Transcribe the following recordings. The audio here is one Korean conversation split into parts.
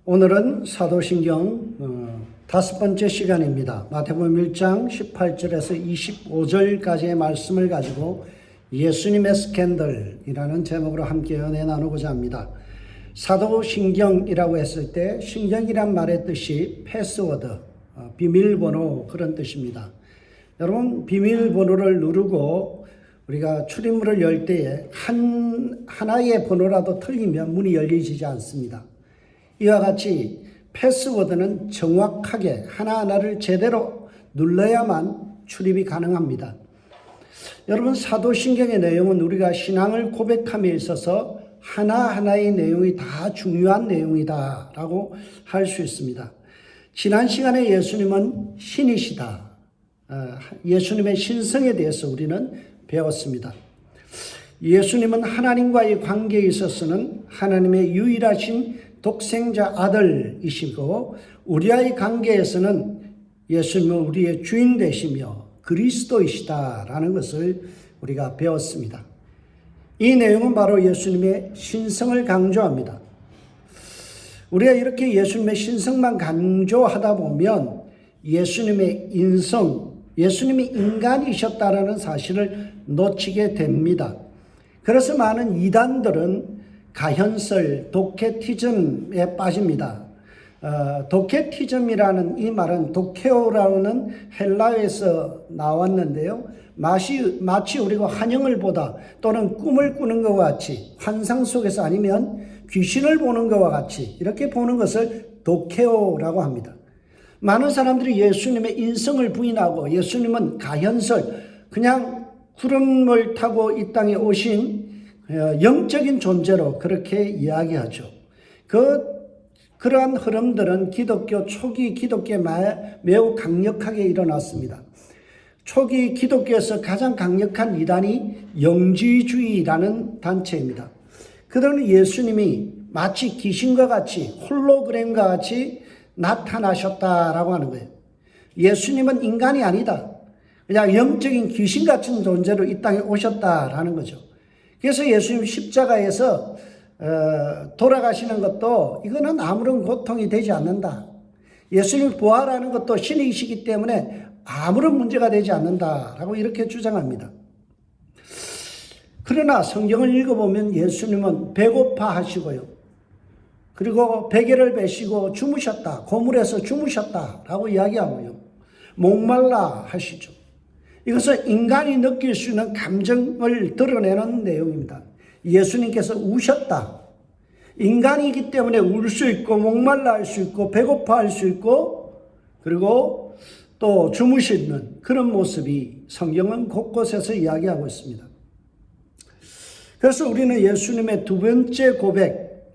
오늘은 사도신경 다섯 번째 시간입니다. 마태복음 1장 18절에서 25절까지의 말씀을 가지고 예수님의 스캔들이라는 제목으로 함께 은혜 나누고자 합니다. 사도신경이라고 했을 때 신경이란 말의 뜻이 패스워드, 비밀번호 그런 뜻입니다. 여러분, 비밀번호를 누르고 우리가 출입문을 열 때에 하나의 번호라도 틀리면 문이 열리지 않습니다. 이와 같이 패스워드는 정확하게 하나하나를 제대로 눌러야만 출입이 가능합니다. 여러분, 사도신경의 내용은 우리가 신앙을 고백함에 있어서 하나하나의 내용이 다 중요한 내용이다 라고 할 수 있습니다. 지난 시간에 예수님은 신이시다. 예수님의 신성에 대해서 우리는 배웠습니다. 예수님은 하나님과의 관계에 있어서는 하나님의 유일하신 독생자 아들이시고, 우리와의 관계에서는 예수님은 우리의 주인 되시며 그리스도이시다라는 것을 우리가 배웠습니다. 이 내용은 바로 예수님의 신성을 강조합니다. 우리가 이렇게 예수님의 신성만 강조하다 보면 예수님의 인성, 예수님이 인간이셨다라는 사실을 놓치게 됩니다. 그래서 많은 이단들은 가현설, 도케티즘에 빠집니다. 도케티즘이라는 이 말은 도케오라는 헬라어에서 나왔는데요. 마치 우리가 환영을 보다 또는 꿈을 꾸는 것과 같이, 환상 속에서 아니면 귀신을 보는 것과 같이 이렇게 보는 것을 도케오라고 합니다. 많은 사람들이 예수님의 인성을 부인하고 예수님은 가현설, 그냥 구름을 타고 이 땅에 오신 영적인 존재로 그렇게 이야기하죠. 그러한 흐름들은 기독교 초기 기독교에 매우 강력하게 일어났습니다. 초기 기독교에서 가장 강력한 이단이 영지주의라는 단체입니다. 그들은 예수님이 마치 귀신과 같이 홀로그램과 같이 나타나셨다라고 하는 거예요. 예수님은 인간이 아니다. 그냥 영적인 귀신 같은 존재로 이 땅에 오셨다라는 거죠. 그래서 예수님 십자가에서 돌아가시는 것도 이거는 아무런 고통이 되지 않는다. 예수님 부활하는 것도 신이시기 때문에 아무런 문제가 되지 않는다라고 이렇게 주장합니다. 그러나 성경을 읽어보면 예수님은 배고파 하시고요. 그리고 베개를 베시고 주무셨다. 고물에서 주무셨다라고 이야기하고요. 목말라 하시죠. 이것은 인간이 느낄 수 있는 감정을 드러내는 내용입니다. 예수님께서 우셨다. 인간이기 때문에 울 수 있고 목말라 할 수 있고 배고파 할 수 있고 그리고 또 주무시는 그런 모습이 성경은 곳곳에서 이야기하고 있습니다. 그래서 우리는 예수님의 두 번째 고백,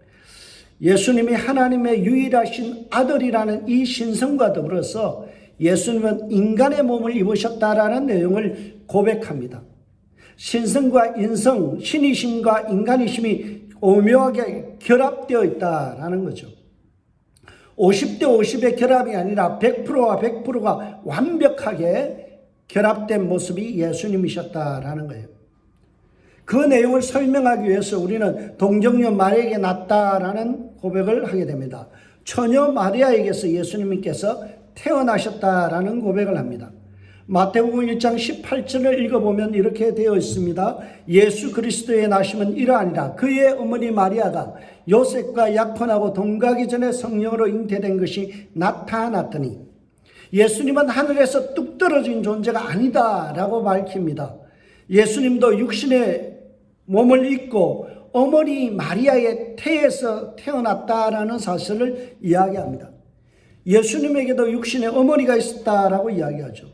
예수님이 하나님의 유일하신 아들이라는 이 신성과 더불어서 예수님은 인간의 몸을 입으셨다라는 내용을 고백합니다. 신성과 인성, 신이심과 인간이심이 오묘하게 결합되어 있다라는 거죠. 50대 50의 결합이 아니라 100%와 100%가 완벽하게 결합된 모습이 예수님이셨다라는 거예요. 그 내용을 설명하기 위해서 우리는 동정녀 마리아에게 낳았다라는 고백을 하게 됩니다. 처녀 마리아에게서 예수님께서 태어나셨다라는 고백을 합니다. 마태복음 1장 18절을 읽어보면 이렇게 되어 있습니다. 예수 그리스도의 나심은 이러하니라. 그의 어머니 마리아가 요셉과 약혼하고 동거하기 전에 성령으로 잉태된 것이 나타났더니, 예수님은 하늘에서 뚝 떨어진 존재가 아니다라고 밝힙니다. 예수님도 육신의 몸을 입고 어머니 마리아의 태에서 태어났다라는 사실을 이야기합니다. 예수님에게도 육신의 어머니가 있었다라고 이야기하죠.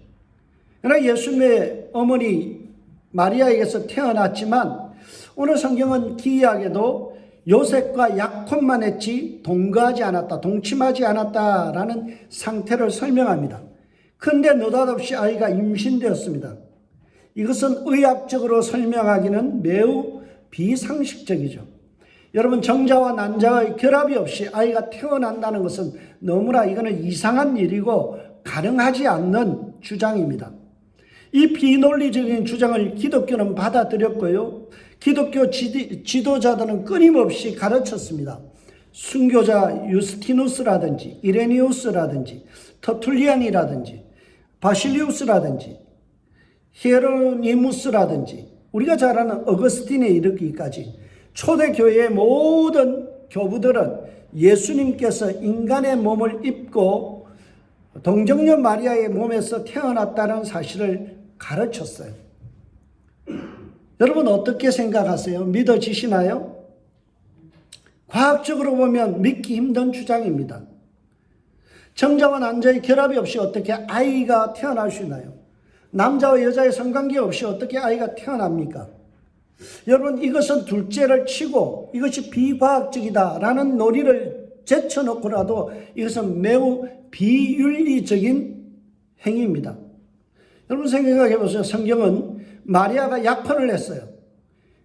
그러나 예수님의 어머니 마리아에게서 태어났지만 오늘 성경은 기이하게도 요셉과 약혼만 했지 동거하지 않았다, 동침하지 않았다라는 상태를 설명합니다. 그런데 느닷없이 아이가 임신되었습니다. 이것은 의학적으로 설명하기는 매우 비상식적이죠. 여러분, 정자와 난자의 결합이 없이 아이가 태어난다는 것은 너무나 이거는 이상한 일이고 가능하지 않는 주장입니다. 이 비논리적인 주장을 기독교는 받아들였고요. 기독교 지도자들은 끊임없이 가르쳤습니다. 순교자 유스티누스라든지 이레니우스라든지 터툴리안이라든지 바실리우스라든지 히에로니무스라든지 우리가 잘 아는 어거스틴에 이르기까지 초대교회의 모든 교부들은 예수님께서 인간의 몸을 입고 동정녀 마리아의 몸에서 태어났다는 사실을 가르쳤어요. 여러분 어떻게 생각하세요? 믿어지시나요? 과학적으로 보면 믿기 힘든 주장입니다. 정자와 난자의 결합이 없이 어떻게 아이가 태어날 수 있나요? 남자와 여자의 성관계 없이 어떻게 아이가 태어납니까? 여러분 이것은 둘째를 치고 이것이 비과학적이다라는 논의를 제쳐놓고라도 이것은 매우 비윤리적인 행위입니다. 여러분 생각해 보세요. 성경은 마리아가 약혼을 했어요.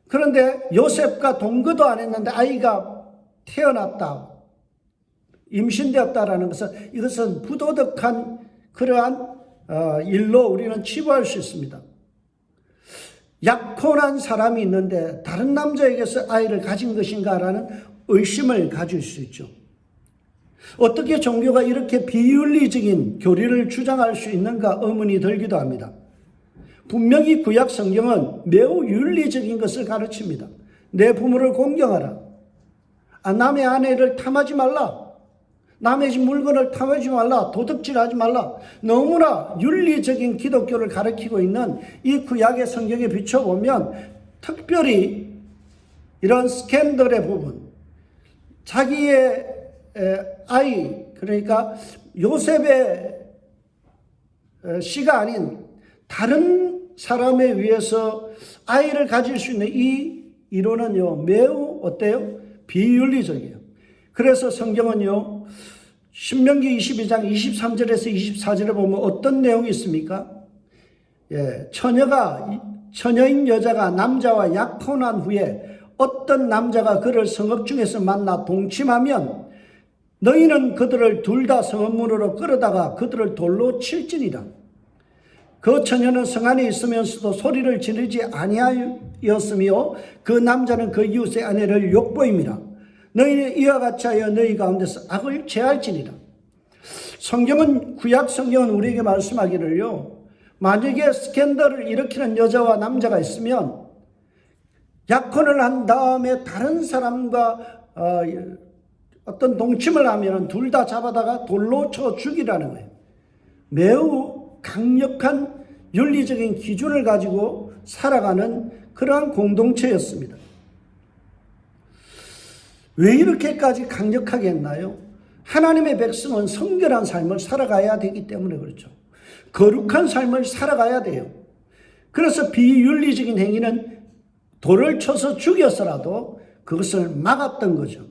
그런데 요셉과 동거도 안 했는데 아이가 태어났다, 임신되었다라는 것은 이것은 부도덕한 그러한 일로 우리는 치부할 수 있습니다. 약혼한 사람이 있는데 다른 남자에게서 아이를 가진 것인가라는 의심을 가질 수 있죠. 어떻게 종교가 이렇게 비윤리적인 교리를 주장할 수 있는가 의문이 들기도 합니다. 분명히 구약 성경은 매우 윤리적인 것을 가르칩니다. 내 부모를 공경하라. 남의 아내를 탐하지 말라. 남의 집 물건을 탐하지 말라. 도둑질하지 말라. 너무나 윤리적인 기독교를 가르치고 있는 이 구약의 성경에 비춰보면 특별히 이런 스캔들의 부분, 자기의 아이, 그러니까 요셉의 씨가 아닌 다른 사람에 의해서 아이를 가질 수 있는 이 이론은요, 매우 어때요? 비윤리적이에요. 그래서 성경은요, 신명기 22장 23절에서 24절에 보면 어떤 내용이 있습니까? 처녀인 여자가 남자와 약혼한 후에 어떤 남자가 그를 성읍 중에서 만나 동침하면 너희는 그들을 둘 다 성읍문으로 끌어다가 그들을 돌로 칠지니라. 그 처녀는 성 안에 있으면서도 소리를 지르지 아니하였으며 그 남자는 그 이웃의 아내를 욕보임이라. 너희는 이와 같이 하여 너희 가운데서 악을 제할지니라. 구약 성경은 우리에게 말씀하기를요, 만약에 스캔들을 일으키는 여자와 남자가 있으면 약혼을 한 다음에 다른 사람과 어떤 동침을 하면 둘 다 잡아다가 돌로 쳐 죽이라는 거예요. 매우 강력한 윤리적인 기준을 가지고 살아가는 그러한 공동체였습니다. 왜 이렇게까지 강력하게 했나요? 하나님의 백성은 성결한 삶을 살아가야 되기 때문에 그렇죠. 거룩한 삶을 살아가야 돼요. 그래서 비윤리적인 행위는 돌을 쳐서 죽여서라도 그것을 막았던 거죠.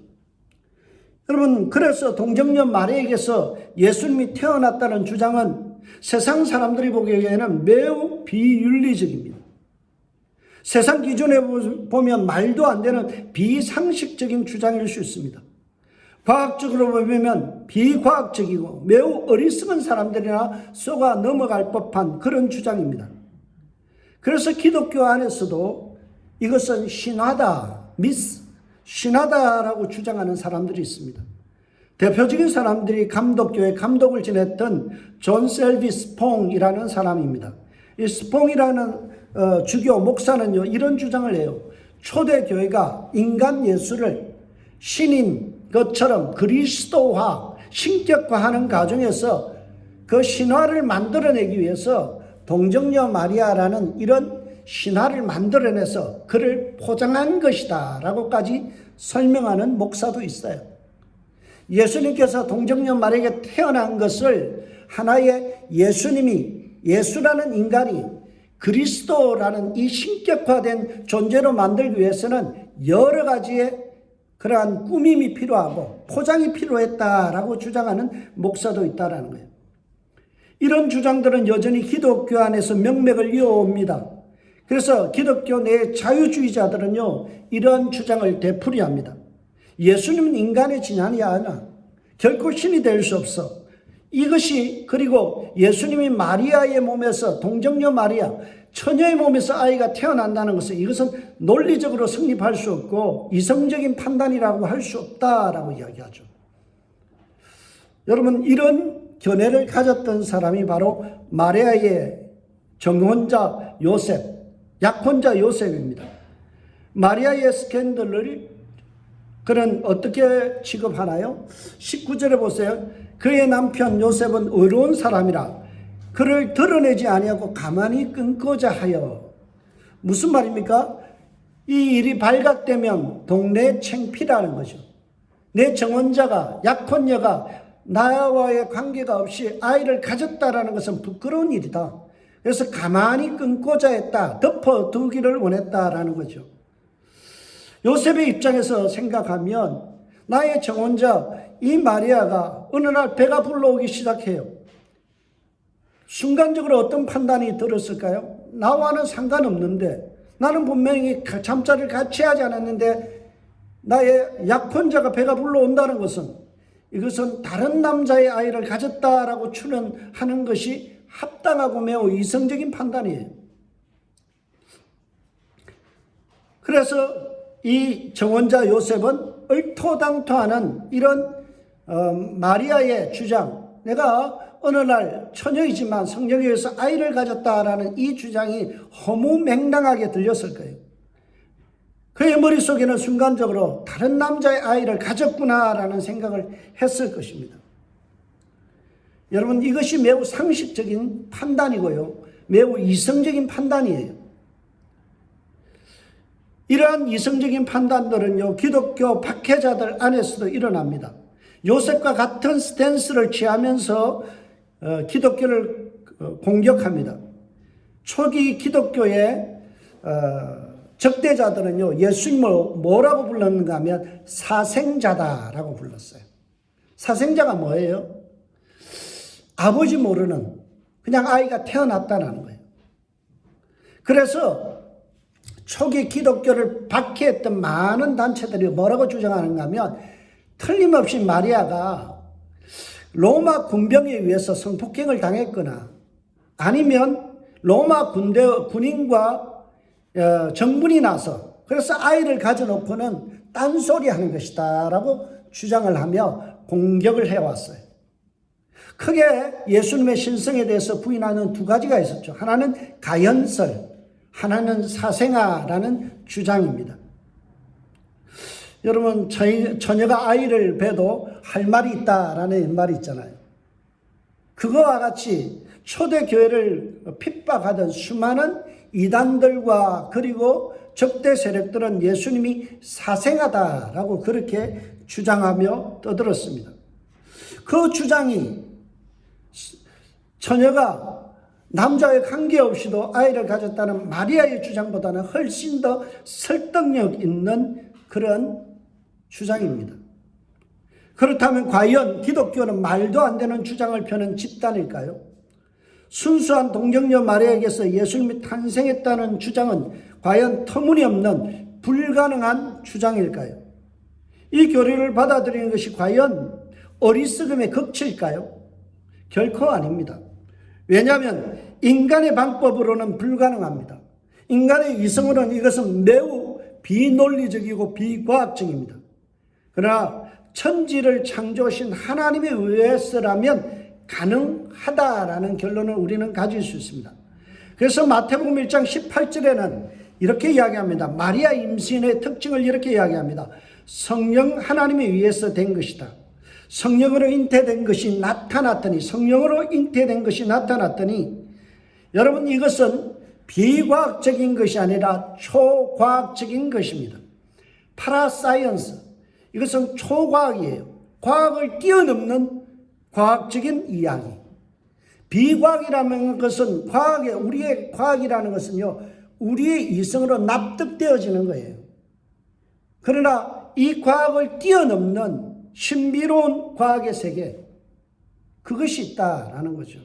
여러분, 그래서 동정녀 마리아에게서 예수님이 태어났다는 주장은 세상 사람들이 보기에는 매우 비윤리적입니다. 세상 기준에 보면 말도 안 되는 비상식적인 주장일 수 있습니다. 과학적으로 보면 비과학적이고 매우 어리석은 사람들이나 속아 넘어갈 법한 그런 주장입니다. 그래서 기독교 안에서도 이것은 신화다라고 주장하는 사람들이 있습니다. 대표적인 사람들이 감독교회 감독을 지냈던 존 셀비 스퐁이라는 사람입니다. 이 스퐁이라는 주교 목사는요, 이런 주장을 해요. 초대교회가 인간 예수를 신인 것처럼 그리스도화, 신격화하는 과정에서 그 신화를 만들어내기 위해서 동정녀 마리아라는 이런 신화를 만들어내서 그를 포장한 것이다 라고까지 설명하는 목사도 있어요. 예수님께서 동정녀 마리아에게 태어난 것을 하나의 예수라는 인간이 그리스도라는 이 신격화된 존재로 만들기 위해서는 여러 가지의 그러한 꾸밈이 필요하고 포장이 필요했다라고 주장하는 목사도 있다라는 거예요. 이런 주장들은 여전히 기독교 안에서 명맥을 이어옵니다. 그래서 기독교 내 자유주의자들은요, 이러한 주장을 되풀이합니다. 예수님은 인간의 진환이 아니야. 결코 신이 될 수 없어. 이것이, 그리고 예수님이 마리아의 몸에서 동정녀 마리아, 처녀의 몸에서 아이가 태어난다는 것은 이것은 논리적으로 성립할 수 없고 이성적인 판단이라고 할 수 없다라고 이야기하죠. 여러분, 이런 견해를 가졌던 사람이 바로 마리아의 정혼자 요셉, 약혼자 요셉입니다. 마리아의 스캔들을 그는 어떻게 취급하나요? 19절에 보세요. 그의 남편 요셉은 의로운 사람이라 그를 드러내지 아니하고 가만히 끊고자 하여. 무슨 말입니까? 이 일이 발각되면 동네 창피라는 거죠. 내 정혼자가, 약혼녀가 나와의 관계가 없이 아이를 가졌다라는 것은 부끄러운 일이다. 그래서 가만히 끊고자 했다. 덮어두기를 원했다라는 거죠. 요셉의 입장에서 생각하면 나의 정혼자 이 마리아가 어느 날 배가 불러오기 시작해요. 순간적으로 어떤 판단이 들었을까요? 나와는 상관없는데, 나는 분명히 잠자리를 같이 하지 않았는데 나의 약혼자가 배가 불러온다는 것은 이것은 다른 남자의 아이를 가졌다라고 추론하는 것이 합당하고 매우 이성적인 판단이에요. 그래서 이 정혼자 요셉은 얼토당토하는 이런 마리아의 주장, 내가 어느 날 처녀이지만 성령에 의해서 아이를 가졌다라는 이 주장이 허무맹랑하게 들렸을 거예요. 그의 머릿속에는 순간적으로 다른 남자의 아이를 가졌구나라는 생각을 했을 것입니다. 여러분, 이것이 매우 상식적인 판단이고요, 매우 이성적인 판단이에요. 이러한 이성적인 판단들은요, 기독교 박해자들 안에서도 일어납니다. 요셉과 같은 스탠스를 취하면서 기독교를 공격합니다. 초기 기독교의 적대자들은요, 예수님을 뭐라고 불렀는가 하면 사생자다라고 불렀어요. 사생자가 뭐예요? 아버지 모르는, 그냥 아이가 태어났다는 거예요. 그래서 초기 기독교를 박해했던 많은 단체들이 뭐라고 주장하는가 하면, 틀림없이 마리아가 로마 군병에 의해서 성폭행을 당했거나 아니면 로마 군인과 정분이 나서 그래서 아이를 가져놓고는 딴소리 하는 것이다 라고 주장을 하며 공격을 해왔어요. 크게 예수님의 신성에 대해서 부인하는 두 가지가 있었죠. 하나는 가연설, 하나는 사생아라는 주장입니다. 여러분, 처녀가 아이를 배도 할 말이 있다라는 말이 있잖아요. 그거와 같이 초대교회를 핍박하던 수많은 이단들과 그리고 적대 세력들은 예수님이 사생하다라고 그렇게 주장하며 떠들었습니다. 그 주장이 처녀가 남자의 관계없이도 아이를 가졌다는 마리아의 주장보다는 훨씬 더 설득력 있는 그런 주장입니다. 그렇다면 과연 기독교는 말도 안 되는 주장을 펴는 집단일까요? 순수한 동정녀 마리아에게서 예수님이 탄생했다는 주장은 과연 터무니없는 불가능한 주장일까요? 이 교리를 받아들이는 것이 과연 어리석음의 극치일까요? 결코 아닙니다. 왜냐하면 인간의 방법으로는 불가능합니다. 인간의 이성으로는 이것은 매우 비논리적이고 비과학적입니다. 그러나 천지를 창조하신 하나님에 의해서라면 가능하다라는 결론을 우리는 가질 수 있습니다. 그래서 마태복음 1장 18절에는 이렇게 이야기합니다. 마리아 임신의 특징을 이렇게 이야기합니다. 성령 하나님에 의해서 된 것이다. 성령으로 잉태된 것이 나타났더니, 성령으로 잉태된 것이 나타났더니, 여러분, 이것은 비과학적인 것이 아니라 초과학적인 것입니다. 파라사이언스, 이것은 초과학이에요. 과학을 뛰어넘는 과학적인 이야기. 비과학이라는 것은 우리의 과학이라는 것은요, 우리의 이성으로 납득되어지는 거예요. 그러나 이 과학을 뛰어넘는 신비로운 과학의 세계, 그것이 있다라는 거죠.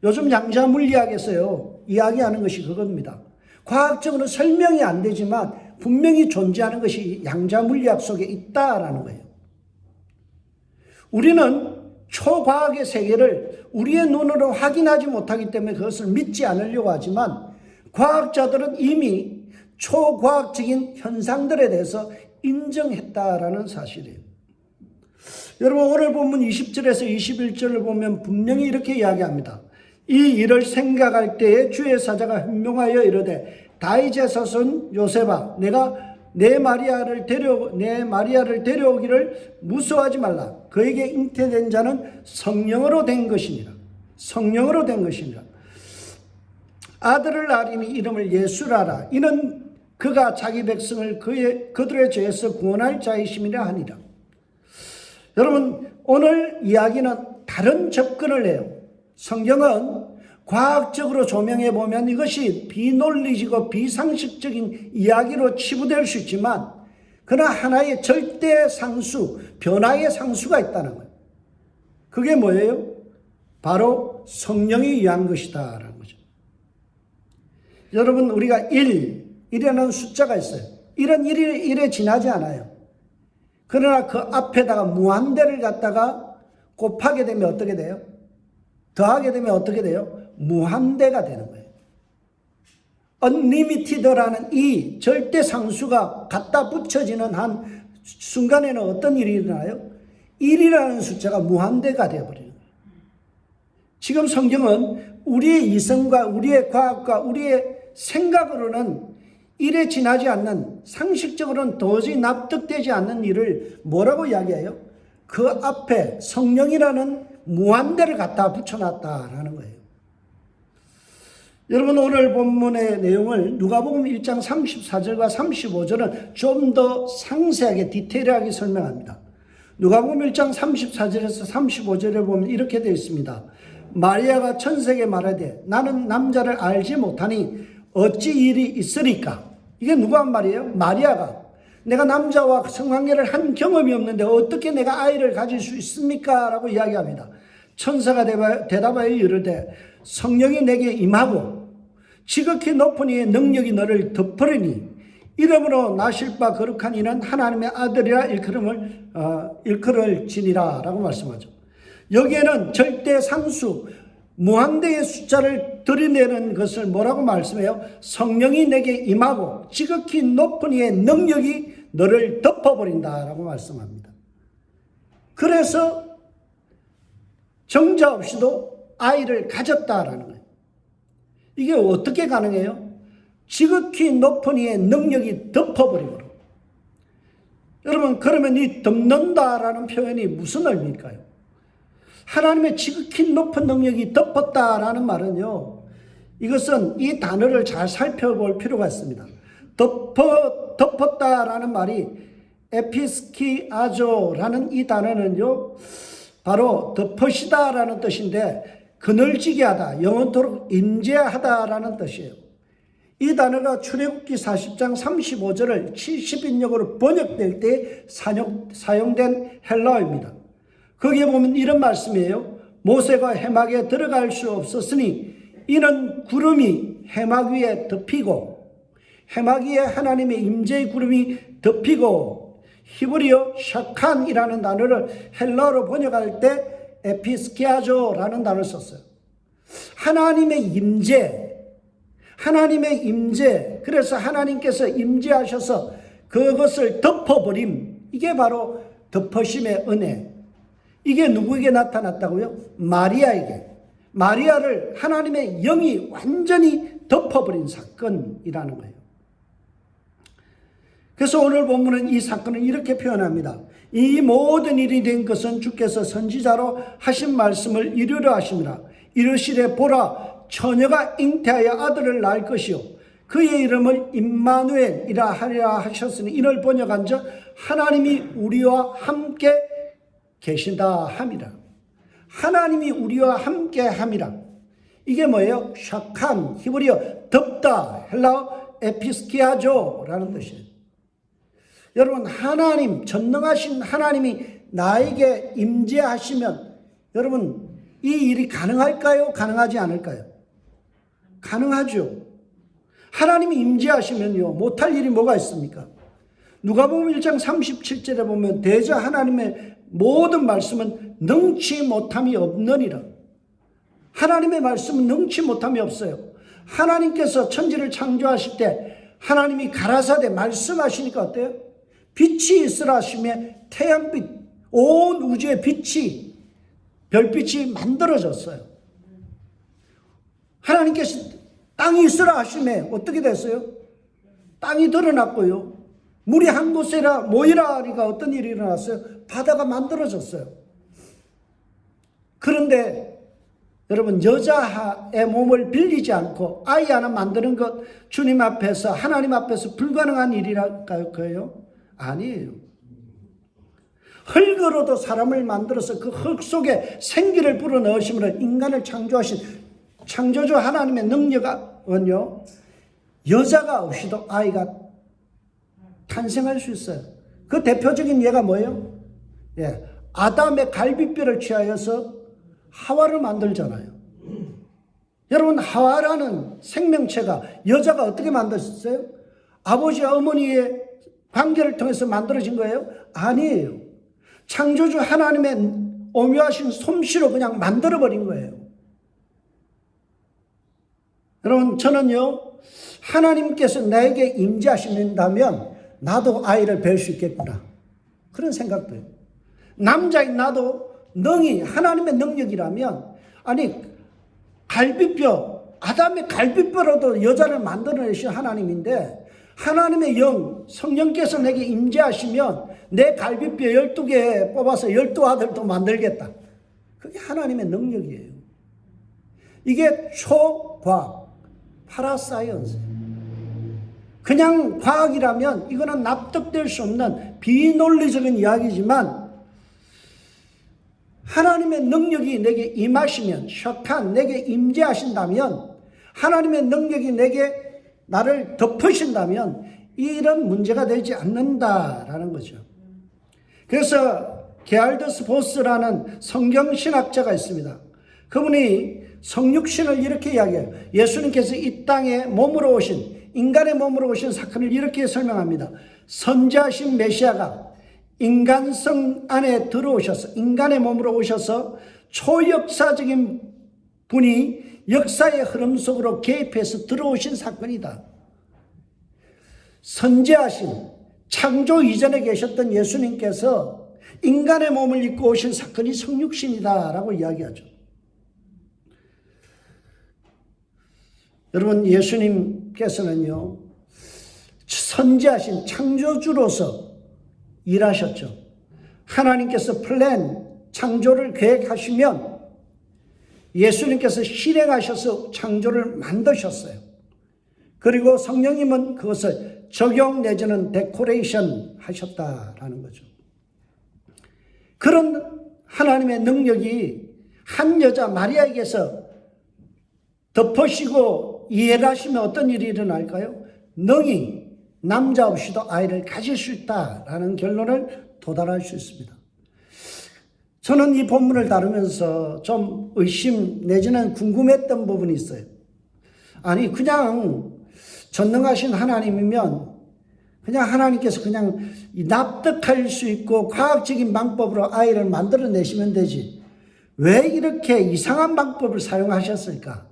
요즘 양자 물리학에서요, 이야기하는 것이 그겁니다. 과학적으로 설명이 안 되지만 분명히 존재하는 것이 양자 물리학 속에 있다라는 거예요. 우리는 초과학의 세계를 우리의 눈으로 확인하지 못하기 때문에 그것을 믿지 않으려고 하지만, 과학자들은 이미 초과학적인 현상들에 대해서 인정했다라는 사실이에요. 여러분, 오늘 본문 20절에서 21절을 보면 분명히 이렇게 이야기합니다. 이 일을 생각할 때에 주의 사자가 현명하여 이르되 다윗의 자손 요셉아, 내가 내 마리아를 데려오기를 무서워하지 말라. 그에게 잉태된 자는 성령으로 된 것이니라. 성령으로 된 것이니라. 아들을 낳으리니 이름을 예수라라. 이는 그가 자기 백성을 그들의 죄에서 구원할 자이심이라 하니라. 여러분, 오늘 이야기는 다른 접근을 해요. 성경은 과학적으로 조명해 보면 이것이 비논리적이고 비상식적인 이야기로 치부될 수 있지만, 그러나 하나의 절대 상수, 변화의 상수가 있다는 거예요. 그게 뭐예요? 바로 성령이 위한 것이다라는 거죠. 여러분, 우리가 1이라는 숫자가 있어요. 1은 1에 지나지 않아요. 그러나 그 앞에다가 무한대를 갖다가 곱하게 되면 어떻게 돼요? 더하게 되면 어떻게 돼요? 무한대가 되는 거예요. unlimited라는 이 절대 상수가 갖다 붙여지는 한 순간에는 어떤 일이 일어나요? 1이라는 숫자가 무한대가 되어버려요. 지금 성경은 우리의 이성과 우리의 과학과 우리의 생각으로는 1에 지나지 않는, 상식적으로는 도저히 납득되지 않는 일을 뭐라고 이야기해요? 그 앞에 성령이라는 무한대를 갖다 붙여놨다라는 거예요. 여러분, 오늘 본문의 내용을 누가복음 1장 34절과 35절은 좀 더 상세하게 디테일하게 설명합니다. 누가복음 1장 34절에서 35절에 보면 이렇게 되어 있습니다. 마리아가 천사에게 말하되 나는 남자를 알지 못하니 어찌 일이 있으리까? 이게 누가 한 말이에요? 마리아가. 내가 남자와 성관계를 한 경험이 없는데 어떻게 내가 아이를 가질 수 있습니까? 라고 이야기합니다. 천사가 대답하여 이르되 성령이 내게 임하고 지극히 높은 이의 능력이 너를 덮으리니 이름으로 나실 바 거룩한 이는 하나님의 아들이라 일컬을지니라 라고 말씀하죠. 여기에는 절대 상수, 무한대의 숫자를 들이내는 것을 뭐라고 말씀해요? 성령이 내게 임하고 지극히 높은 이의 능력이 너를 덮어버린다 라고 말씀합니다. 그래서 정자 없이도 아이를 가졌다라는 거예요. 이게 어떻게 가능해요? 지극히 높은 이의 능력이 덮어버리고. 여러분, 그러면 이 덮는다라는 표현이 무슨 의미일까요? 하나님의 지극히 높은 능력이 덮었다라는 말은요, 이것은 이 단어를 잘 살펴볼 필요가 있습니다. 덮었다라는 말이 에피스키아조라는 이 단어는요, 바로 덮으시다라는 뜻인데 그늘지게 하다, 영원토록 임재하다라는 뜻이에요. 이 단어가 출애굽기 40장 35절을 70인역으로 번역될 때 사용된 헬라어입니다. 거기에 보면 이런 말씀이에요. 모세가 해막에 들어갈 수 없었으니 이는 구름이 해막 위에 덮이고 해막 위에 하나님의 임재의 구름이 덮이고 히브리어 샤칸이라는 단어를 헬라어로 번역할 때 에피스키아조라는 단어를 썼어요. 하나님의 임재, 그래서 하나님께서 임재하셔서 그것을 덮어버림, 이게 바로 덮으심의 은혜. 이게 누구에게 나타났다고요? 마리아에게. 마리아를 하나님의 영이 완전히 덮어버린 사건이라는 거예요. 그래서 오늘 본문은 이 사건을 이렇게 표현합니다. 이 모든 일이 된 것은 주께서 선지자로 하신 말씀을 이루려 하심이라. 이르시되 보라, 처녀가 잉태하여 아들을 낳을 것이요 그의 이름을 임마누엘이라 하리라 하셨으니 이를 번역한즉 하나님이 우리와 함께 계신다 함이라. 하나님이 우리와 함께 함이라. 이게 뭐예요? 샤칸, 히브리어 덮다, 헬라어 에피스키아조라는 뜻이에요. 여러분, 하나님, 전능하신 하나님이 나에게 임재하시면 여러분, 이 일이 가능할까요? 가능하지 않을까요? 가능하죠. 하나님이 임재하시면요, 못할 일이 뭐가 있습니까? 누가복음 1장 37절에 보면 대저 하나님의 모든 말씀은 능치 못함이 없느니라. 하나님의 말씀은 능치 못함이 없어요. 하나님께서 천지를 창조하실 때 하나님이 가라사대 말씀하시니까 어때요? 빛이 있으라 하시며 태양빛, 온 우주의 빛이, 별빛이 만들어졌어요. 하나님께서 땅이 있으라 하시며 어떻게 됐어요? 땅이 드러났고요. 물이 한 곳에라 모이라 하니까 어떤 일이 일어났어요? 바다가 만들어졌어요. 그런데 여러분, 여자의 몸을 빌리지 않고 아이 하나 만드는 것, 주님 앞에서, 하나님 앞에서 불가능한 일이랄까요? 아니에요. 흙으로도 사람을 만들어서 그 흙 속에 생기를 불어넣으심으로 인간을 창조하신 창조주 하나님의 능력은요, 여자가 없이도 아이가 탄생할 수 있어요. 그 대표적인 예가 뭐예요? 예, 아담의 갈비뼈를 취하여서 하와를 만들잖아요. 여러분, 하와라는 생명체가 여자가 어떻게 만들었어요? 아버지와 어머니의 관계를 통해서 만들어진 거예요? 아니에요. 창조주 하나님의 오묘하신 솜씨로 그냥 만들어버린 거예요. 여러분, 저는요, 하나님께서 나에게 임재하신다면 나도 아이를 뵐 수 있겠구나, 그런 생각도 해요. 남자인 나도 능히 하나님의 능력이라면, 아니 갈비뼈, 아담의 갈비뼈로도 여자를 만들어내신 하나님인데, 하나님의 영, 성령께서 내게 임재하시면 내 갈비뼈 12개 뽑아서 12아들도 만들겠다. 그게 하나님의 능력이에요. 이게 초과학, 파라사이언스예요. 그냥 과학이라면 이거는 납득될 수 없는 비논리적인 이야기지만, 하나님의 능력이 내게 임하시면, 셔칸, 내게 임재하신다면, 하나님의 능력이 내게 나를 덮으신다면 이런 문제가 되지 않는다라는 거죠. 그래서 게알더스 보스라는 성경신학자가 있습니다. 그분이 성육신을 이렇게 이야기해요. 예수님께서 이 땅에 몸으로 오신, 인간의 몸으로 오신 사건을 이렇게 설명합니다. 선지하신 메시아가 인간성 안에 들어오셔서, 인간의 몸으로 오셔서 초역사적인 분이 역사의 흐름 속으로 개입해서 들어오신 사건이다. 선지하신, 창조 이전에 계셨던 예수님께서 인간의 몸을 입고 오신 사건이 성육신이다라고 이야기하죠. 여러분, 예수님께서는요, 선지하신 창조주로서 일하셨죠. 하나님께서 창조를 계획하시면 예수님께서 실행하셔서 창조를 만드셨어요. 그리고 성령님은 그것을 적용 내지는 데코레이션 하셨다라는 거죠. 그런 하나님의 능력이 한 여자 마리아에게서 덮으시고 이해를 하시면 어떤 일이 일어날까요? 능히 남자 없이도 아이를 가질 수 있다라는 결론을 도달할 수 있습니다. 저는 이 본문을 다루면서 좀 의심 내지는 궁금했던 부분이 있어요. 아니, 그냥 전능하신 하나님이면 그냥 하나님께서 그냥 납득할 수 있고 과학적인 방법으로 아이를 만들어내시면 되지, 왜 이렇게 이상한 방법을 사용하셨을까?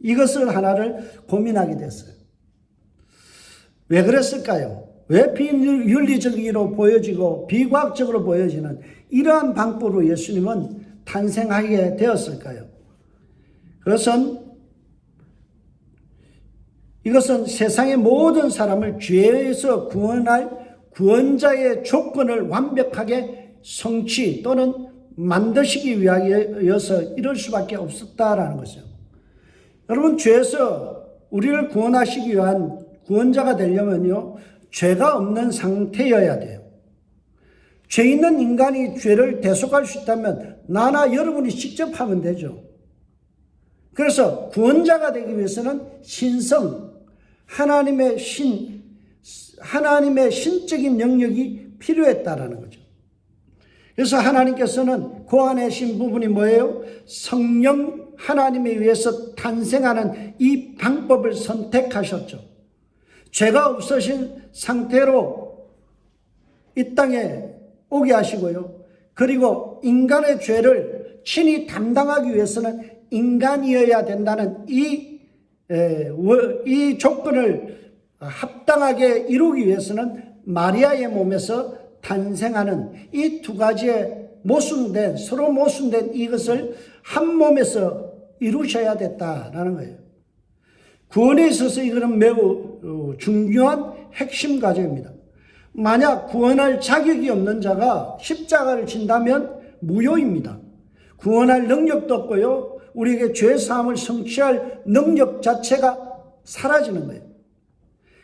이것을 하나를 고민하게 됐어요. 왜 그랬을까요? 왜 비윤리적으로 보여지고 비과학적으로 보여지는 이러한 방법으로 예수님은 탄생하게 되었을까요? 이것은 세상의 모든 사람을 죄에서 구원할 구원자의 조건을 완벽하게 성취 또는 만드시기 위하여서 이럴 수밖에 없었다라는 것이죠. 여러분, 죄에서 우리를 구원하시기 위한 구원자가 되려면요, 죄가 없는 상태여야 돼요. 죄 있는 인간이 죄를 대속할 수 있다면 나나 여러분이 직접 하면 되죠. 그래서 구원자가 되기 위해서는 신성, 하나님의 신적인 영역이 필요했다라는 거죠. 그래서 하나님께서는 그 안에 신 부분이 뭐예요? 성령 하나님에 의해서 탄생하는 이 방법을 선택하셨죠. 죄가 없으신 상태로 이 땅에 오게 하시고요. 그리고 인간의 죄를 친히 담당하기 위해서는 인간이어야 된다는 이 이 조건을 합당하게 이루기 위해서는 마리아의 몸에서 탄생하는 이 두 가지의 서로 모순된 이것을 한 몸에서 이루셔야 됐다라는 거예요. 구원에 있어서 이거는 매우 중요한 핵심 과제입니다. 만약 구원할 자격이 없는 자가 십자가를 진다면 무효입니다. 구원할 능력도 없고요, 우리에게 죄사함을 성취할 능력 자체가 사라지는 거예요.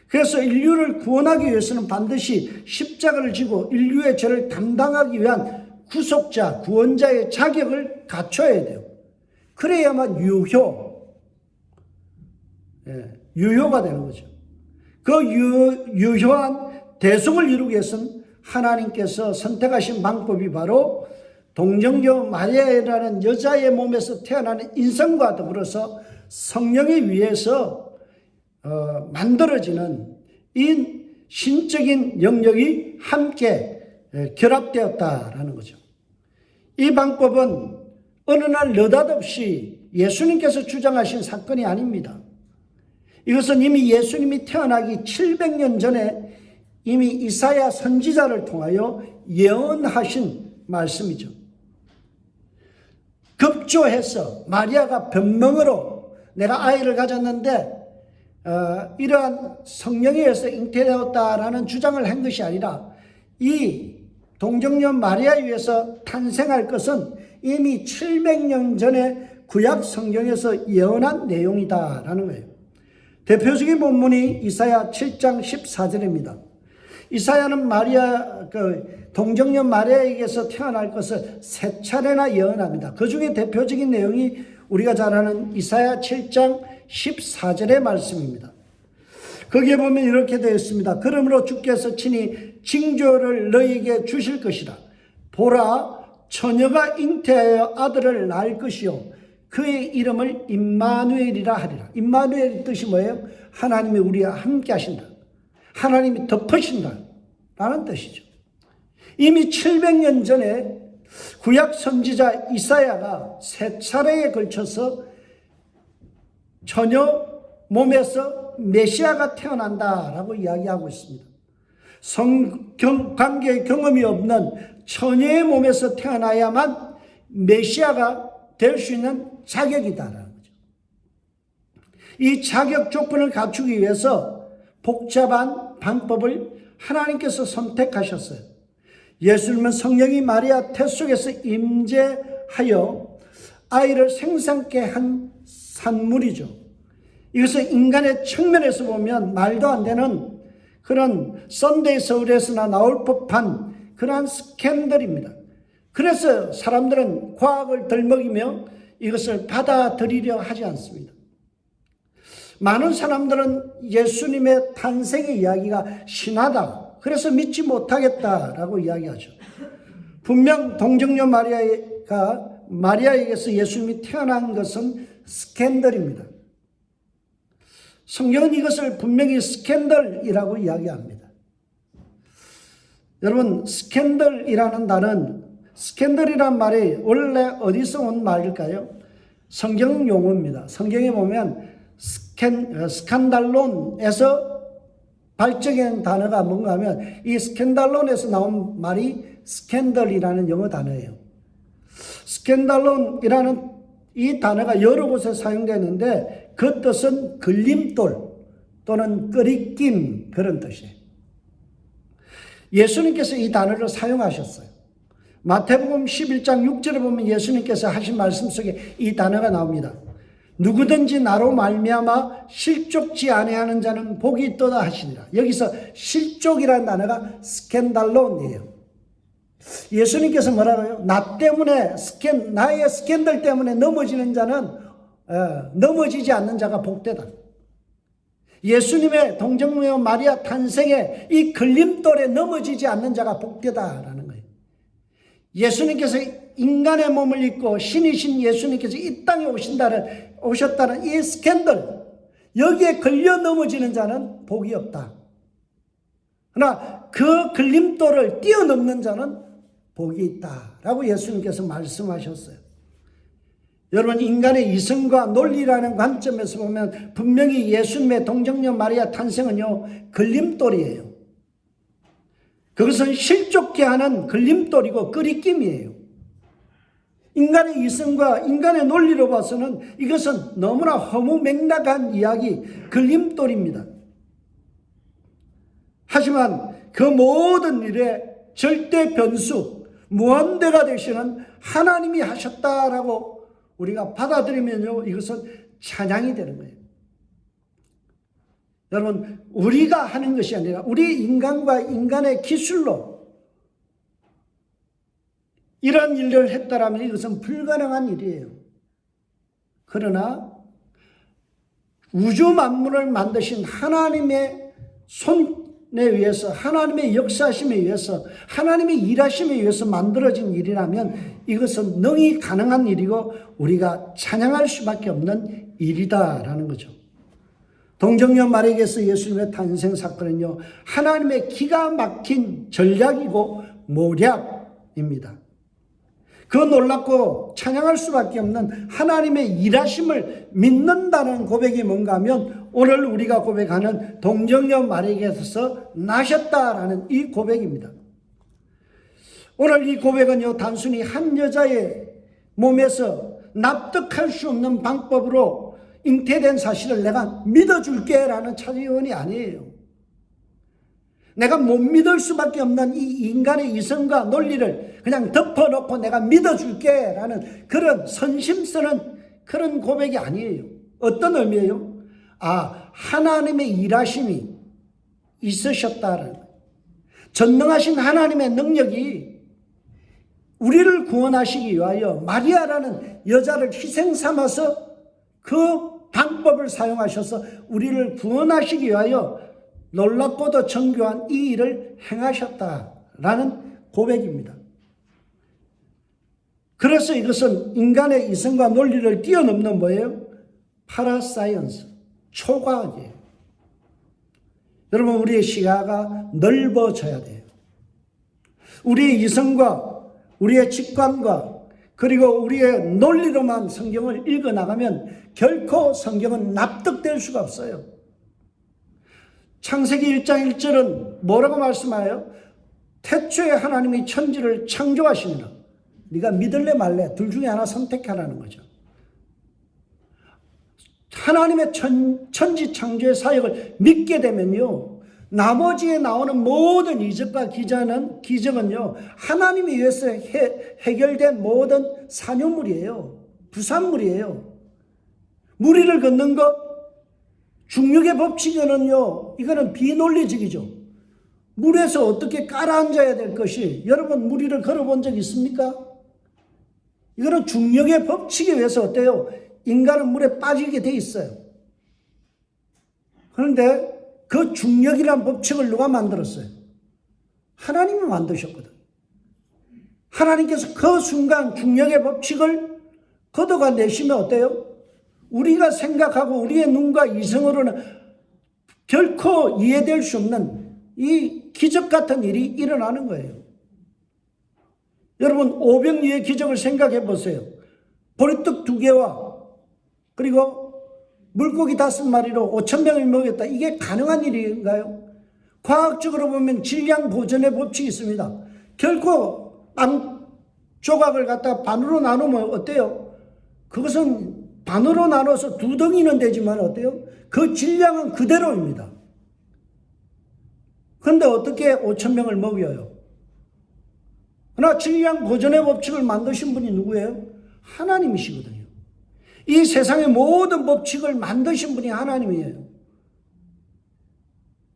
그래서 인류를 구원하기 위해서는 반드시 십자가를 지고 인류의 죄를 담당하기 위한 구속자, 구원자의 자격을 갖춰야 돼요. 그래야만 유효가 되는 거죠. 그 유효한 대속을 이루기 위해서는 하나님께서 선택하신 방법이 바로 동정녀 마리아라는 여자의 몸에서 태어나는 인성과 더불어서 성령에 의해서 만들어지는 이 신적인 영역이 함께 결합되었다라는 거죠. 이 방법은 어느 날 느닷없이 예수님께서 주장하신 사건이 아닙니다. 이것은 이미 예수님이 태어나기 700년 전에 이미 이사야 선지자를 통하여 예언하신 말씀이죠. 급조해서 마리아가 변명으로 내가 아이를 가졌는데 이러한 성령에 의해서 잉태되었다라는 주장을 한 것이 아니라 이 동정녀 마리아에 의해서 탄생할 것은 이미 700년 전에 구약 성경에서 예언한 내용이다라는 거예요. 대표적인 본문이 이사야 7장 14절입니다. 이사야는 동정녀 마리아에게서 태어날 것을 세 차례나 예언합니다. 그 중에 대표적인 내용이 우리가 잘 아는 이사야 7장 14절의 말씀입니다. 거기에 보면 이렇게 되어 있습니다. 그러므로 주께서 친히 징조를 너희에게 주실 것이라. 보라, 처녀가 잉태하여 아들을 낳을 것이요 그의 이름을 임마누엘이라 하리라. 임마누엘의 뜻이 뭐예요? 하나님이 우리와 함께 하신다, 하나님이 덮으신다 라는 뜻이죠. 이미 700년 전에 구약 선지자 이사야가 세 차례에 걸쳐서 처녀 몸에서 메시아가 태어난다라고 이야기하고 있습니다. 성관계의 경험이 없는 처녀의 몸에서 태어나야만 메시아가 될 수 있는 자격이다라는 거죠. 이 자격 조건을 갖추기 위해서 복잡한 방법을 하나님께서 선택하셨어요. 예수님은 성령이 마리아 태 속에서 임재하여 아이를 생산케 한 산물이죠. 이것은 인간의 측면에서 보면 말도 안 되는 그런 썬데이 서울에서나 나올 법한 그러한 스캔들입니다. 그래서 사람들은 과학을 덜먹이며 이것을 받아들이려 하지 않습니다. 많은 사람들은 예수님의 탄생의 이야기가 신화다, 그래서 믿지 못하겠다라고 이야기하죠. 분명 동정녀 마리아에게서 예수님이 태어난 것은 스캔들입니다. 성경은 이것을 분명히 스캔들이라고 이야기합니다. 여러분, 스캔들이라는 말이 원래 어디서 온 말일까요? 성경 용어입니다. 성경에 보면 스칸달론에서 발전된 단어가 뭔가 하면 이 스캔달론에서 나온 말이 스캔들이라는 영어 단어예요. 스캔달론이라는 이 단어가 여러 곳에 사용되는데 그 뜻은 걸림돌 또는 끄리낌, 그런 뜻이에요. 예수님께서 이 단어를 사용하셨어요. 마태복음 11장 6절에 보면 예수님께서 하신 말씀 속에 이 단어가 나옵니다. 누구든지 나로 말미암아 실족지 아니하는 자는 복이 있도다 하시니라. 여기서 실족이라는 단어가 스캔달론이에요. 예수님께서 뭐라고요? 나 때문에 나의 스캔들 때문에 넘어지는 자는 넘어지지 않는 자가 복되다. 예수님의 동정녀 마리아 탄생에 이 걸림돌에 넘어지지 않는 자가 복되다라는 거예요. 예수님께서 인간의 몸을 입고 신이신 예수님께서 이 땅에 오셨다는 이 스캔들, 여기에 걸려 넘어지는 자는 복이 없다. 그러나 그 걸림돌을 뛰어넘는 자는 복이 있다라고 예수님께서 말씀하셨어요. 여러분, 인간의 이성과 논리라는 관점에서 보면 분명히 예수님의 동정녀 마리아 탄생은요, 걸림돌이에요. 그것은 실족케 하는 걸림돌이고 끄리낌이에요. 인간의 이성과 인간의 논리로 봐서는 이것은 너무나 허무맹랑한 이야기, 걸림돌입니다. 하지만 그 모든 일에 절대 변수, 무한대가 되시는 하나님이 하셨다라고 우리가 받아들이면요, 이것은 찬양이 되는 거예요. 여러분, 우리가 하는 것이 아니라 우리 인간과 인간의 기술로 이런 일을 했다라면 이것은 불가능한 일이에요. 그러나 우주 만물을 만드신 하나님의 손에 의해서, 하나님의 역사심에 의해서, 하나님의 일하심에 의해서 만들어진 일이라면 이것은 능히 가능한 일이고 우리가 찬양할 수밖에 없는 일이다라는 거죠. 동정녀 마리아에게서 예수님의 탄생 사건은요, 하나님의 기가 막힌 전략이고 모략입니다. 그 놀랍고 찬양할 수밖에 없는 하나님의 일하심을 믿는다는 고백이 뭔가 하면 오늘 우리가 고백하는 동정녀 마리아에게서 나셨다라는 이 고백입니다. 오늘 이 고백은요, 단순히 한 여자의 몸에서 납득할 수 없는 방법으로 잉태된 사실을 내가 믿어줄게 라는 차지원이 아니에요. 내가 못 믿을 수밖에 없는 이 인간의 이성과 논리를 그냥 덮어놓고 내가 믿어줄게 라는 그런 선심 쓰는 그런 고백이 아니에요. 어떤 의미예요? 하나님의 일하심이 있으셨다는 거예요. 전능하신 하나님의 능력이 우리를 구원하시기 위하여 마리아라는 여자를 희생 삼아서 그 방법을 사용하셔서 우리를 구원하시기 위하여 놀랍고도 정교한 이 일을 행하셨다라는 고백입니다. 그래서 이것은 인간의 이성과 논리를 뛰어넘는 뭐예요? 파라사이언스, 초과학이에요. 여러분, 우리의 시야가 넓어져야 돼요. 우리의 이성과 우리의 직관과 그리고 우리의 논리로만 성경을 읽어나가면 결코 성경은 납득될 수가 없어요. 창세기 1장 1절은 뭐라고 말씀하여요? 태초에 하나님이 천지를 창조하시니라. 네가 믿을래 말래 둘 중에 하나 선택하라는 거죠. 하나님의 천지 창조의 사역을 믿게 되면요, 나머지에 나오는 모든 이적과 기적은요, 하나님에 의해서 해결된 모든 산유물이에요. 부산물이에요. 무리를 걷는 것, 중력의 법칙에는요, 이거는 비논리적이죠. 물에서 어떻게 깔아앉아야 될 것이, 여러분 무리를 걸어본 적 있습니까? 이거는 중력의 법칙에 의해서 어때요? 인간은 물에 빠지게 돼 있어요. 그런데 그 중력이란 법칙을 누가 만들었어요? 하나님이 만드셨거든. 하나님께서 그 순간 중력의 법칙을 걷어가 내시면 어때요? 우리가 생각하고 우리의 눈과 이성으로는 결코 이해될 수 없는 이 기적 같은 일이 일어나는 거예요. 여러분, 오병이의 기적을 생각해 보세요. 보리떡 2개와 그리고 물고기 5마리로 5,000명을 먹였다. 이게 가능한 일인가요? 과학적으로 보면 질량 보존의 법칙이 있습니다. 결코 빵 조각을 갖다가 반으로 나누면 어때요? 그것은 반으로 나눠서 2덩이는 되지만 어때요? 그 질량은 그대로입니다. 그런데 어떻게 5,000명을 먹여요? 그러나 질량 보존의 법칙을 만드신 분이 누구예요? 하나님이시거든요. 이 세상의 모든 법칙을 만드신 분이 하나님이에요.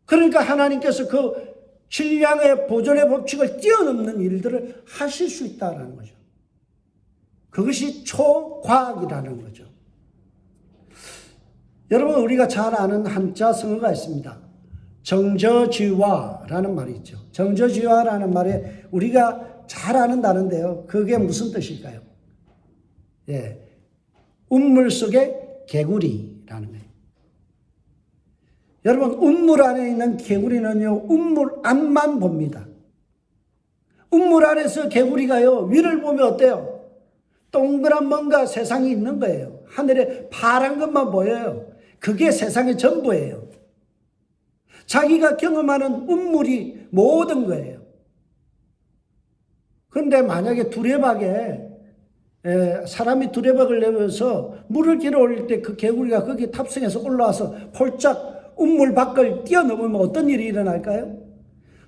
그러니까 하나님께서 그 질량의 보존의 법칙을 뛰어넘는 일들을 하실 수 있다는 거죠. 그것이 초과학이라는 거죠. 여러분, 우리가 잘 아는 한자 성어가 있습니다. 정저지화라는 말이 있죠. 정저지화라는 말에 우리가 잘 아는 단어인데요. 그게 무슨 뜻일까요? 운물 속의 개구리라는 거예요. 여러분, 운물 안에 있는 개구리는요, 운물 앞만 봅니다. 운물 안에서 개구리가요, 위를 보면 어때요? 동그란 뭔가 세상이 있는 거예요. 하늘에 파란 것만 보여요. 그게 세상의 전부예요. 자기가 경험하는 운물이 모든 거예요. 그런데 만약에 두레박에 사람이 두레박을 내면서 물을 길어 올릴 때 그 개구리가 거기에 탑승해서 올라와서 폴짝 운물 밖을 뛰어넘으면 어떤 일이 일어날까요?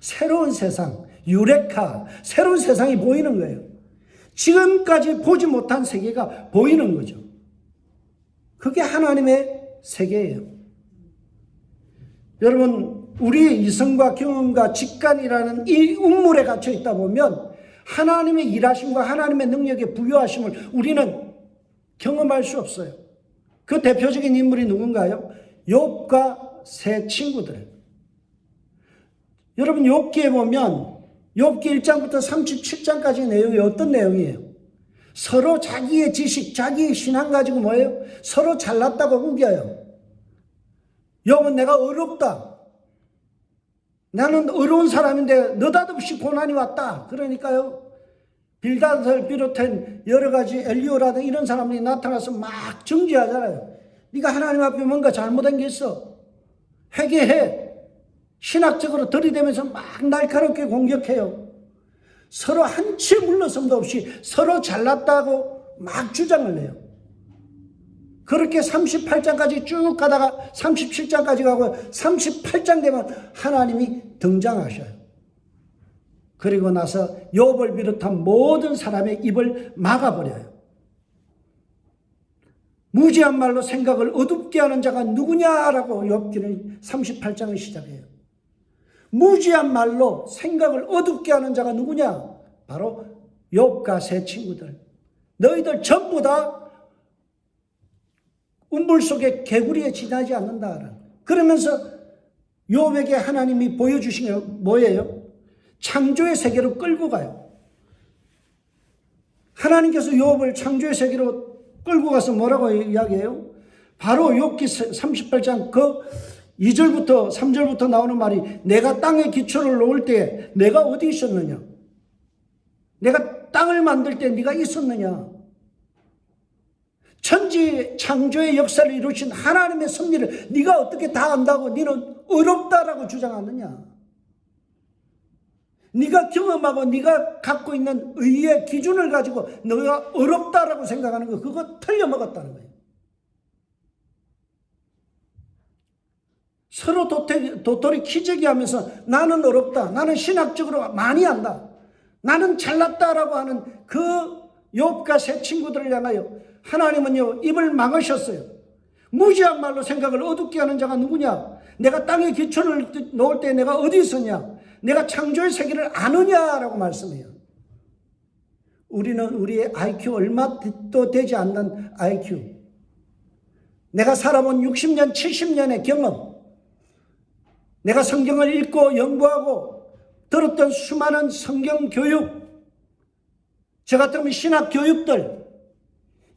새로운 세상, 유레카, 새로운 세상이 보이는 거예요. 지금까지 보지 못한 세계가 보이는 거죠. 그게 하나님의 세계예요. 여러분, 우리의 이성과 경험과 직관이라는 이 운물에 갇혀 있다 보면 하나님의 일하심과 하나님의 능력의 부여하심을 우리는 경험할 수 없어요. 그 대표적인 인물이 누군가요? 욥과 세 친구들. 여러분, 욥기에 보면 욥기 1장부터 37장까지 내용이 어떤 내용이에요? 서로 자기의 지식, 자기의 신앙 가지고 뭐예요? 서로 잘났다고 우겨요. 욥은 내가 어렵다. 나는 어려운 사람인데 느닷없이 고난이 왔다. 그러니까요, 빌닷을 비롯한 여러 가지 엘리오라든 이런 사람들이 나타나서 막 정죄하잖아요. 네가 하나님 앞에 뭔가 잘못한 게 있어. 회개해. 신학적으로 들이대면서 막 날카롭게 공격해요. 서로 한치 물러섬도 없이 서로 잘났다고 막 주장을 해요. 그렇게 38장까지 쭉 가다가 37장까지 가고 38장 되면 하나님이 등장하셔요. 그리고 나서 욥을 비롯한 모든 사람의 입을 막아버려요. 무지한 말로 생각을 어둡게 하는 자가 누구냐라고 욥기는 38장을 시작해요. 무지한 말로 생각을 어둡게 하는 자가 누구냐? 바로 욥과 세 친구들. 너희들 전부 다 운물 속에 개구리에 지나지 않는다. 그러면서 욥에게 하나님이 보여주신 게 뭐예요? 창조의 세계로 끌고 가요. 하나님께서 욥을 창조의 세계로 끌고 가서 뭐라고 이야기해요? 바로 욥기 38장 그 2절부터 3절부터 나오는 말이 내가 땅에 기초를 놓을 때 내가 어디 있었느냐? 내가 땅을 만들 때 네가 있었느냐? 천지 창조의 역사를 이루신 하나님의 섭리를 네가 어떻게 다 안다고 너는 어렵다라고 주장하느냐? 네가 경험하고 네가 갖고 있는 의의 기준을 가지고 너가 어렵다라고 생각하는 거 그거 틀려먹었다는 거예요. 서로 도토리 키재기 하면서 나는 어렵다. 나는 신학적으로 많이 안다. 나는 잘났다라고 하는 그 욥과 세 친구들을 향하여 하나님은요 입을 막으셨어요. 무지한 말로 생각을 어둡게 하는 자가 누구냐? 내가 땅에 기초를 놓을 때 내가 어디 있었냐? 내가 창조의 세계를 아느냐라고 말씀해요. 우리는 우리의 IQ 얼마도 되지 않는 IQ. 내가 살아본 60년, 70년의 경험. 내가 성경을 읽고 연구하고 들었던 수많은 성경 교육, 저 같으면 신학 교육들,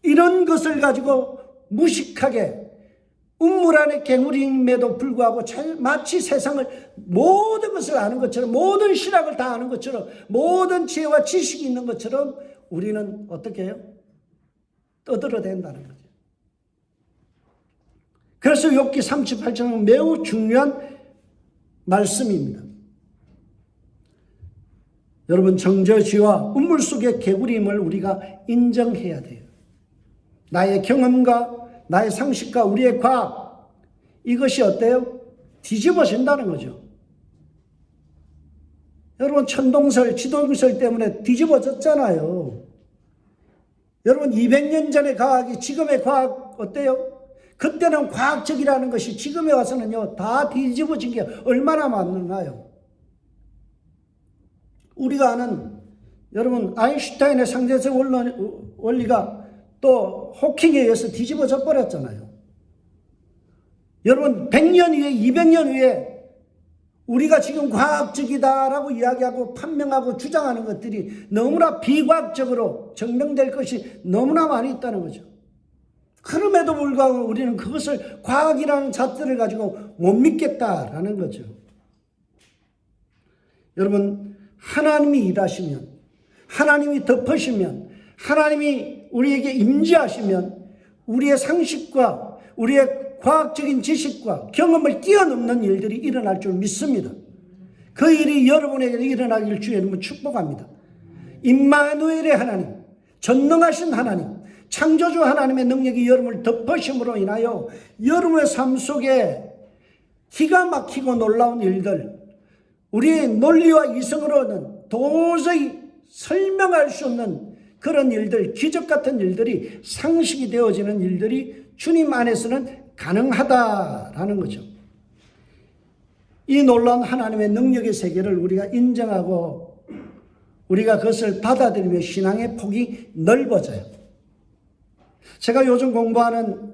이런 것을 가지고 무식하게 운물 안의 개구리임에도 불구하고 마치 세상을 모든 것을 아는 것처럼, 모든 신학을 다 아는 것처럼, 모든 지혜와 지식이 있는 것처럼 우리는 어떻게 해요? 떠들어댄다는 거죠. 그래서 욥기 38장은 매우 중요한 말씀입니다. 여러분, 정저지와 운물 속의 개구리임을 우리가 인정해야 돼요. 나의 경험과 나의 상식과 우리의 과학, 이것이 어때요? 뒤집어진다는 거죠. 여러분, 천동설, 지동설 때문에 뒤집어졌잖아요. 여러분, 200년 전의 과학이 지금의 과학 어때요? 그때는 과학적이라는 것이 지금에 와서는요 다 뒤집어진 게 얼마나 많나요? 우리가 아는 여러분 아인슈타인의 상대적 원리가 또 호킹에 의해서 뒤집어져 버렸잖아요. 여러분 100년 후에 200년 후에 우리가 지금 과학적이다라고 이야기하고 판명하고 주장하는 것들이 너무나 비과학적으로 증명될 것이 너무나 많이 있다는 거죠. 그럼에도 불구하고 우리는 그것을 과학이라는 잣들을 가지고 못 믿겠다라는 거죠. 여러분, 하나님이 일하시면, 하나님이 덮으시면, 하나님이 우리에게 임재하시면 우리의 상식과 우리의 과학적인 지식과 경험을 뛰어넘는 일들이 일어날 줄 믿습니다. 그 일이 여러분에게 일어나길 주의 이름으로 축복합니다. 임마누엘의 하나님, 전능하신 하나님, 창조주 하나님의 능력이 여러분을 덮으심으로 인하여 여러분의 삶 속에 기가 막히고 놀라운 일들, 우리의 논리와 이성으로는 도저히 설명할 수 없는 그런 일들, 기적 같은 일들이 상식이 되어지는 일들이 주님 안에서는 가능하다라는 거죠. 이 놀라운 하나님의 능력의 세계를 우리가 인정하고 우리가 그것을 받아들이며 신앙의 폭이 넓어져요. 제가 요즘 공부하는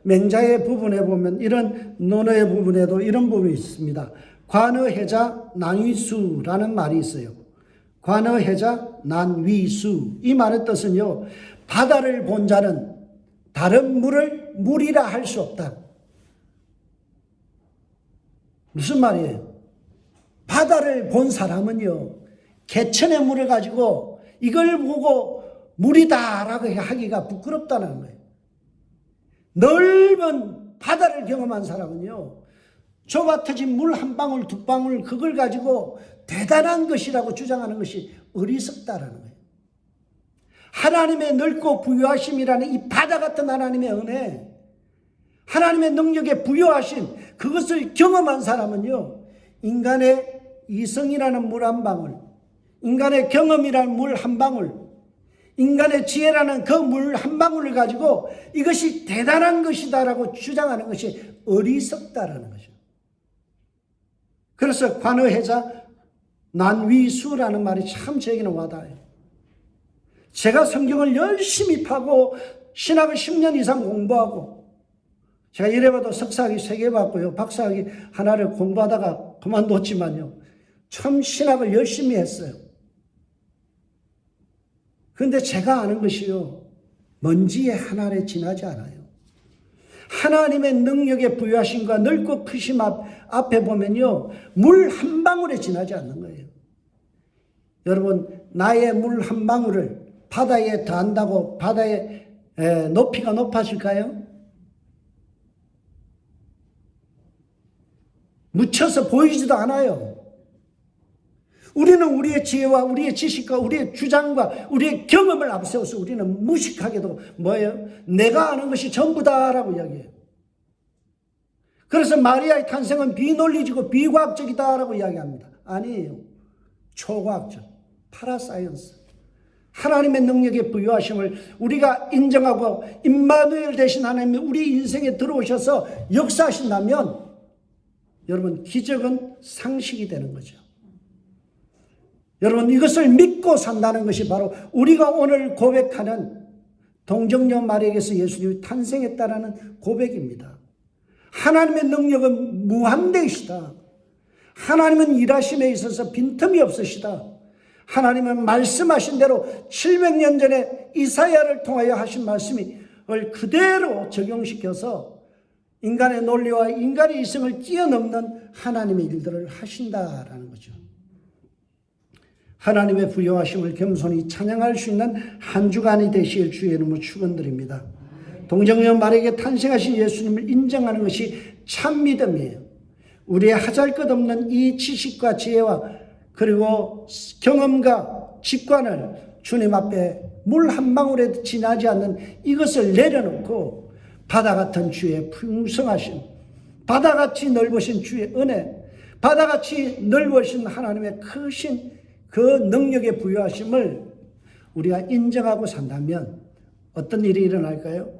맹자의 부분에 보면 이런 논어의 부분에도 이런 부분이 있습니다. 관어해자 난위수라는 말이 있어요. 관어해자 난위수. 이 말의 뜻은요, 바다를 본 자는 다른 물을 물이라 할 수 없다. 무슨 말이에요? 바다를 본 사람은요, 개천의 물을 가지고 이걸 보고 물이다라고 하기가 부끄럽다는 거예요. 넓은 바다를 경험한 사람은요, 좁아 터진 물 한 방울 두 방울 그걸 가지고 대단한 것이라고 주장하는 것이 어리석다라는 거예요. 하나님의 넓고 부유하심이라는 이 바다 같은 하나님의 은혜, 하나님의 능력에 부유하신 그것을 경험한 사람은요, 인간의 이성이라는 물 한 방울, 인간의 경험이라는 물 한 방울, 인간의 지혜라는 그 물 한 방울을 가지고 이것이 대단한 것이다라고 주장하는 것이 어리석다라는 거죠. 그래서 관어해자 난위수라는 말이 참 저에게는 와닿아요. 제가 성경을 열심히 파고 신학을 10년 이상 공부하고, 제가 이래봐도 석사학위 3개 받고요, 박사학위 하나를 공부하다가 그만뒀지만요, 참 신학을 열심히 했어요. 그런데 제가 아는 것이요, 먼지의 하나에 지나지 않아요. 하나님의 능력의 부유하심과 넓고 크심 앞에 보면요, 물 한 방울에 지나지 않는 거예요. 여러분, 나의 물 한 방울을 바다에 더한다고 바다의 높이가 높아질까요? 묻혀서 보이지도 않아요. 우리는 우리의 지혜와 우리의 지식과 우리의 주장과 우리의 경험을 앞세워서 우리는 무식하게도 뭐예요? 내가 아는 것이 전부다라고 이야기해요. 그래서 마리아의 탄생은 비논리적이고 비과학적이다라고 이야기합니다. 아니에요. 초과학적, 파라사이언스. 하나님의 능력의 부유하심을 우리가 인정하고 임마누엘 대신 하나님이 우리 인생에 들어오셔서 역사하신다면 여러분, 기적은 상식이 되는 거죠. 여러분, 이것을 믿고 산다는 것이 바로 우리가 오늘 고백하는 동정녀 마리아에게서 예수님이 탄생했다라는 고백입니다. 하나님의 능력은 무한대이시다. 하나님은 일하심에 있어서 빈틈이 없으시다. 하나님은 말씀하신 대로 700년 전에 이사야를 통하여 하신 말씀을 그대로 적용시켜서 인간의 논리와 인간의 이성을 뛰어넘는 하나님의 일들을 하신다라는 거죠. 하나님의 부요하심을 겸손히 찬양할 수 있는 한 주간이 되실 주의 이름으로 축원드립니다. 동정녀 마리아에게 탄생하신 예수님을 인정하는 것이 참 믿음이에요. 우리의 하잘것없는 이 지식과 지혜와 그리고 경험과 직관을 주님 앞에 물 한 방울에 지나지 않는 이것을 내려놓고 바다 같은 주의 풍성하신, 바다같이 넓으신 주의 은혜, 바다같이 넓으신 하나님의 크신 그 능력의 부유하심을 우리가 인정하고 산다면 어떤 일이 일어날까요?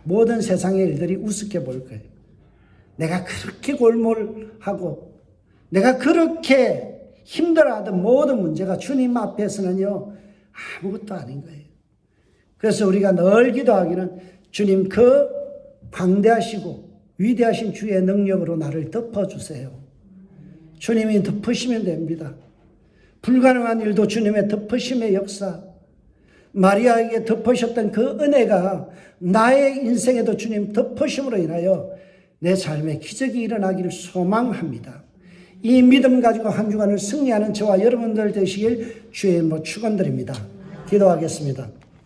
모든 세상의 일들이 우습게 보일 거예요. 내가 그렇게 골몰하고 내가 그렇게 힘들어하던 모든 문제가 주님 앞에서는요, 아무것도 아닌 거예요. 그래서 우리가 늘 기도하기는 주님, 그 광대하시고 위대하신 주의 능력으로 나를 덮어주세요. 주님이 덮으시면 됩니다. 불가능한 일도 주님의 덮으심의 역사, 마리아에게 덮으셨던 그 은혜가 나의 인생에도 주님 덮으심으로 인하여 내 삶에 기적이 일어나기를 소망합니다. 이 믿음 가지고 한 주간을 승리하는 저와 여러분들 되시길 주의 이름으로 축원드립니다. 기도하겠습니다.